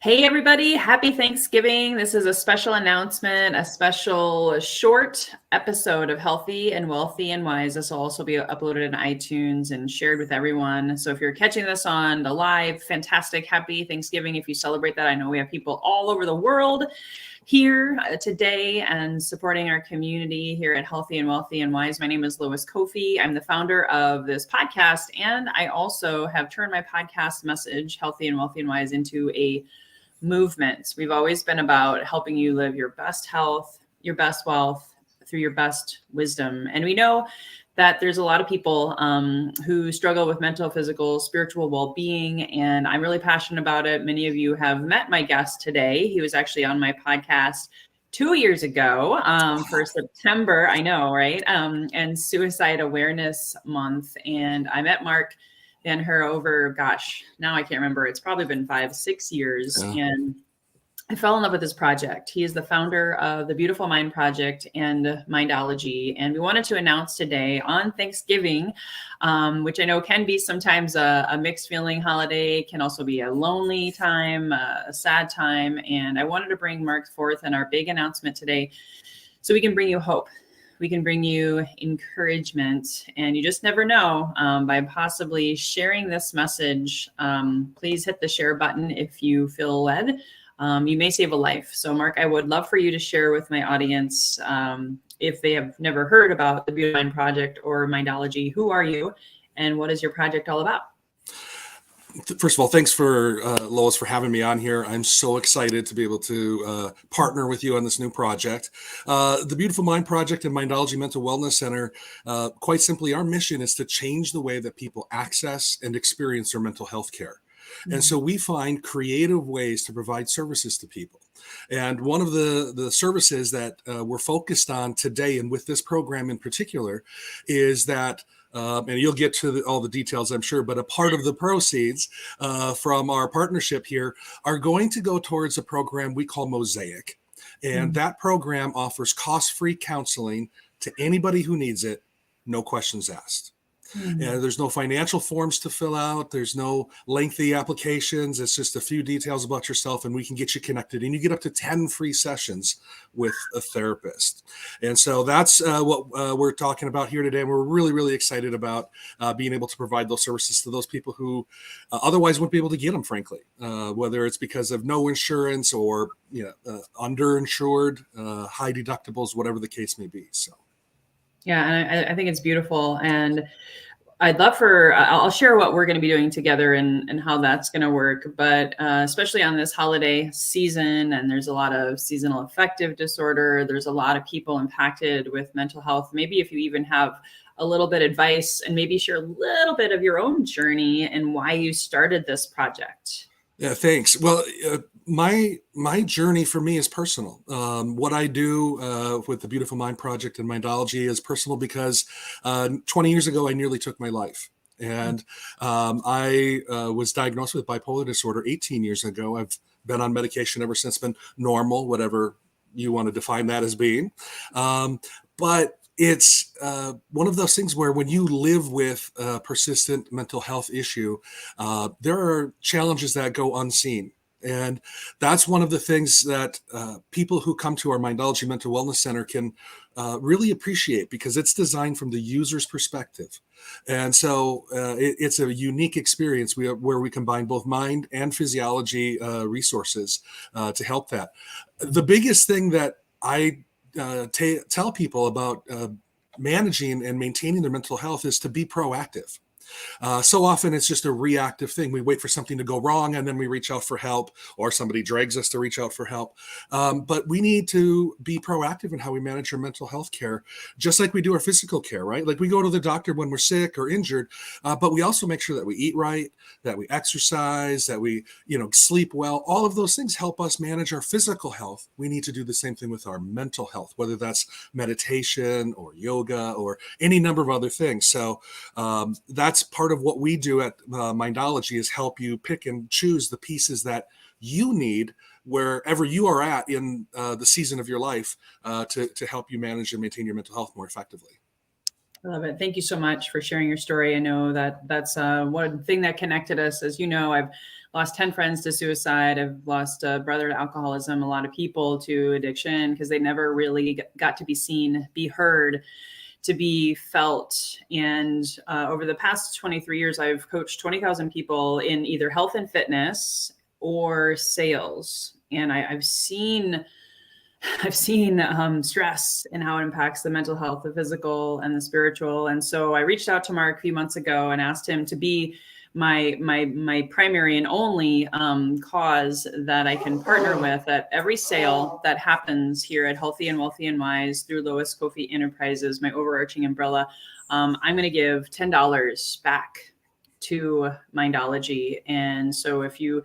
Hey, everybody. Happy Thanksgiving. This is a special announcement, a special short episode of Healthy and Wealthy and Wise. This will also be uploaded in iTunes and shared with everyone. So if you're catching this on the live, fantastic. Happy Thanksgiving if you celebrate that. I know we have people all over the world here today and supporting our community here at Healthy and Wealthy and Wise. My name is Lois Koffi. I'm the founder of this podcast, and I also have turned my podcast message, Healthy and Wealthy and Wise, into a movement. We've always been about helping you live your best health, your best wealth through your best wisdom. And we know that there's a lot of people who struggle with mental, physical, spiritual well-being, and I'm really passionate about it. Many of you have met my guest today. He was actually on my podcast 2 years ago for September, I know, right? And Suicide Awareness Month. And I met Mark and her over, now I can't remember. It's probably been 5-6 years. Yeah. And I fell in love with this project. He is the founder of the Beautiful Mind Project and Mindology. And we wanted to announce today on Thanksgiving, which I know can be sometimes a mixed feeling holiday, can also be a lonely time, a sad time. And I wanted to bring Mark forth in our big announcement today so we can bring you hope. We can bring you encouragement, and you just never know by possibly sharing this message. Please hit the share button if you feel led. You may save a life. So Mark, I would love for you to share with my audience if they have never heard about the Beautiful Mind Project or Mindology. Who are you and what is your project all about? First of all, thanks for Lois for having me on here. I'm so excited to be able to partner with you on this new project. The Beautiful Mind Project and Mindology Mental Wellness Center, quite simply, our mission is to change the way that people access and experience their mental health care. And so we find creative ways to provide services to people. And one of the services that we're focused on today, and with this program in particular, is that and you'll get to all the details, I'm sure, but a part of the proceeds from our partnership here are going to go towards a program we call Mosaic. And that program offers cost-free counseling to anybody who needs it, no questions asked. And there's no financial forms to fill out. There's no lengthy applications. It's just a few details about yourself, and we can get you connected. And you get up to 10 free sessions with a therapist. And so that's what we're talking about here today. And we're really, really excited about being able to provide those services to those people who otherwise wouldn't be able to get them, frankly, whether it's because of no insurance or underinsured, high deductibles, whatever the case may be. So. Yeah, and I think it's beautiful. And I'd love I'll share what we're going to be doing together and how that's going to work. But especially on this holiday season, and there's a lot of seasonal affective disorder. There's a lot of people impacted with mental health. Maybe if you even have a little bit of advice and maybe share a little bit of your own journey and why you started this project. Yeah, thanks. Well, my journey for me is personal. What I do with the Beautiful Mind Project and Mindology is personal because 20 years ago, I nearly took my life. And I was diagnosed with bipolar disorder 18 years ago. I've been on medication ever since, been normal, whatever you want to define that as being. But it's one of those things where when you live with a persistent mental health issue, there are challenges that go unseen. And that's one of the things that people who come to our Mindology Mental Wellness Center can really appreciate, because it's designed from the user's perspective. And so it's a unique experience where we combine both mind and physiology resources to help that. The biggest thing that I tell people about managing and maintaining their mental health is to be proactive. So often it's just a reactive thing. We wait for something to go wrong and then we reach out for help, or somebody drags us to reach out for help. But we need to be proactive in how we manage our mental health care, just like we do our physical care, right? Like we go to the doctor when we're sick or injured, but we also make sure that we eat right, that we exercise, that we, sleep well. All of those things help us manage our physical health. We need to do the same thing with our mental health, whether that's meditation or yoga or any number of other things. So that's part of what we do at Mindology, is help you pick and choose the pieces that you need wherever you are at in the season of your life to help you manage and maintain your mental health more effectively. I love it. Thank you so much for sharing your story. I know that that's one thing that connected us. As you know, I've lost 10 friends to suicide. I've lost a brother to alcoholism, a lot of people to addiction because they never really got to be seen, be heard, to be felt. And over the past 23 years, I've coached 20,000 people in either health and fitness or sales. And I've seen stress and how it impacts the mental health, the physical and the spiritual. And so I reached out to Mark a few months ago and asked him to be my primary and only cause that I can partner with at every sale that happens here at Healthy and Wealthy and Wise through Lois Koffi Enterprises, my overarching umbrella. I'm going to give $10 back to Mindology. And so if you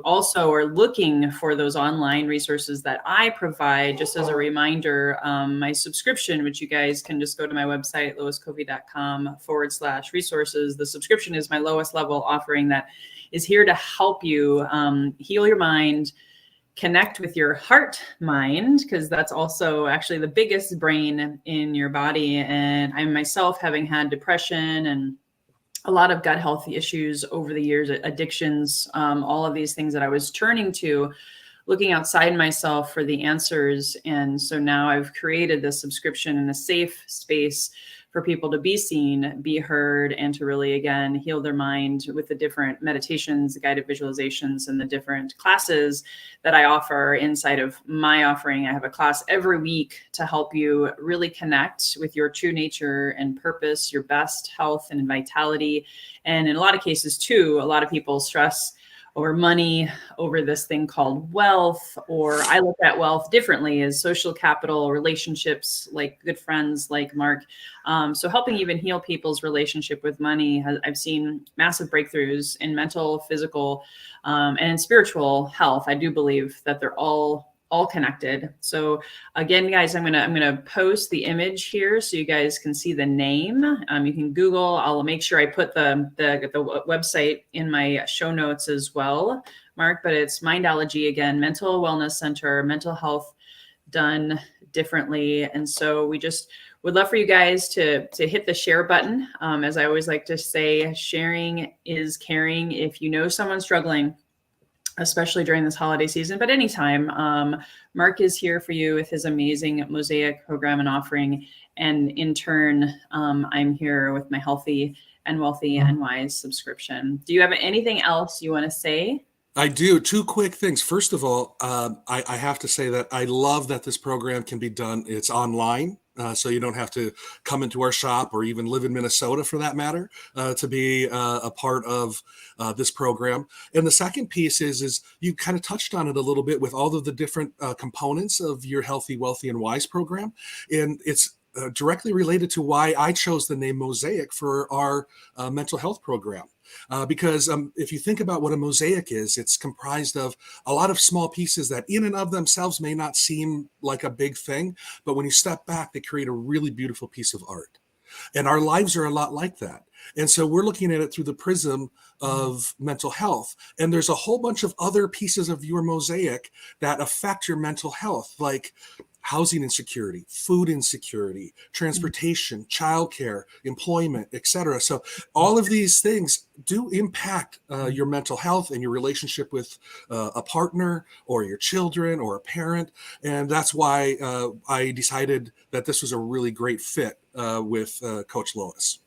also are looking for those online resources that I provide, just as a reminder, my subscription, which you guys can just go to my website, loiskoffi.com/resources. The subscription is my lowest level offering that is here to help you heal your mind, connect with your heart mind, because that's also actually the biggest brain in your body. And I myself, having had depression and a lot of gut health issues over the years, addictions, all of these things that I was turning to, looking outside myself for the answers. And so now I've created this subscription in a safe space for people to be seen, be heard, and to really, again, heal their mind with the different meditations, guided visualizations, and the different classes that I offer inside of my offering. I have a class every week to help you really connect with your true nature and purpose, your best health and vitality. And in a lot of cases too, a lot of people stress over money, over this thing called wealth, or I look at wealth differently as social capital, relationships, like good friends like Mark. So helping even heal people's relationship with money, I've seen massive breakthroughs in mental, physical, and in spiritual health. I do believe that they're all connected. So again, guys, I'm gonna post the image here so you guys can see the name. You can Google. I'll make sure I put the website in my show notes as well, Mark. But it's Mindology, again, mental wellness center, mental health done differently. And so we just would love for you guys to hit the share button. As I always like to say, sharing is caring. If you know someone struggling, especially during this holiday season, but anytime, Mark is here for you with his amazing Mosaic program and offering. And in turn, I'm here with my Healthy and Wealthy and Wise subscription. Do you have anything else you want to say? I do. Two quick things. First of all, I have to say that I love that this program can be done. It's online, so you don't have to come into our shop or even live in Minnesota for that matter to be a part of this program. And the second piece is you kind of touched on it a little bit with all of the different components of your Healthy, Wealthy, and Wise program. And it's directly related to why I chose the name Mosaic for our mental health program. Because if you think about what a mosaic is, it's comprised of a lot of small pieces that in and of themselves may not seem like a big thing, but when you step back, they create a really beautiful piece of art. And our lives are a lot like that. And so we're looking at it through the prism of mental health. And there's a whole bunch of other pieces of your mosaic that affect your mental health, like housing insecurity, food insecurity, transportation, childcare, employment, etc. So all of these things do impact your mental health and your relationship with a partner or your children or a parent. And that's why I decided that this was a really great fit with Coach Lois.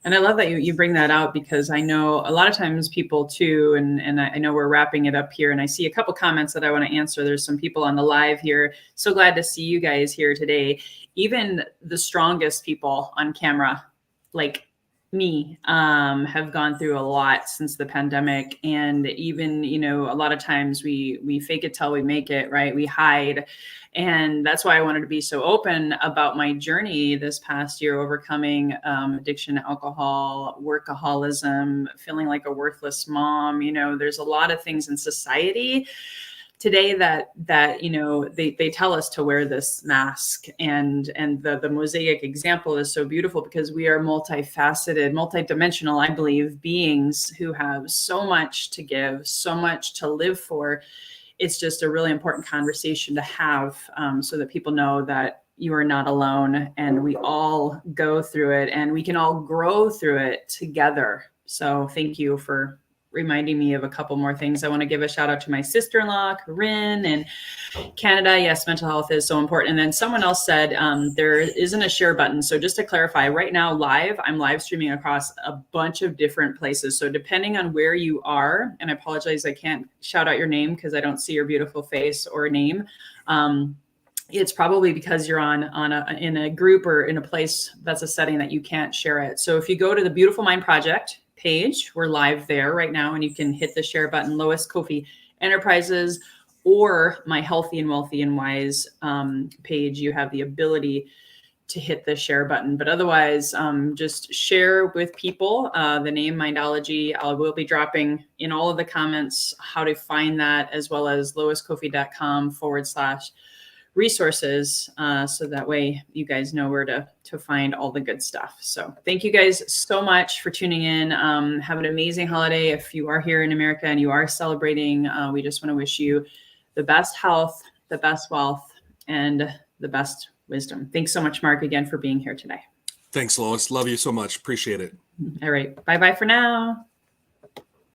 And I love that you bring that out, because I know a lot of times people too, and I know we're wrapping it up here, and I see a couple comments that I want to answer. There's some people on the live here. So glad to see you guys here today. Even the strongest people on camera, like me, have gone through a lot since the pandemic. And even, a lot of times we fake it till we make it, right? We hide. And that's why I wanted to be so open about my journey this past year, overcoming addiction, alcohol, workaholism, feeling like a worthless mom. There's a lot of things in society today that they tell us to wear this mask, and the mosaic example is so beautiful because we are multifaceted, multidimensional, I believe, beings who have so much to give, so much to live for. It's just a really important conversation to have, so that people know that you are not alone, and we all go through it, and we can all grow through it together. So thank you for reminding me of a couple more things. I want to give a shout out to my sister-in-law, Corinne, and Canada. Yes, mental health is so important. And then someone else said there isn't a share button. So just to clarify, right now I'm live streaming across a bunch of different places. So depending on where you are, and I apologize, I can't shout out your name because I don't see your beautiful face or name. It's probably because you're in a group or in a place that's a setting that you can't share it. So if you go to the Beautiful Mind Project page, we're live there right now, and you can hit the share button, Lois Koffi Enterprises, or my Healthy and Wealthy and Wise page. You have the ability to hit the share button, but otherwise just share with people the name Mindology. I will be dropping in all of the comments how to find that, as well as loiskoffi.com/resources, so that way you guys know where to find all the good stuff. So thank you guys so much for tuning in. Have an amazing holiday. If you are here in America and you are celebrating, we just want to wish you the best health, the best wealth, and the best wisdom. Thanks so much, Mark, again for being here today. Thanks, Lois. Love you so much. Appreciate it. All right. Bye-bye for now.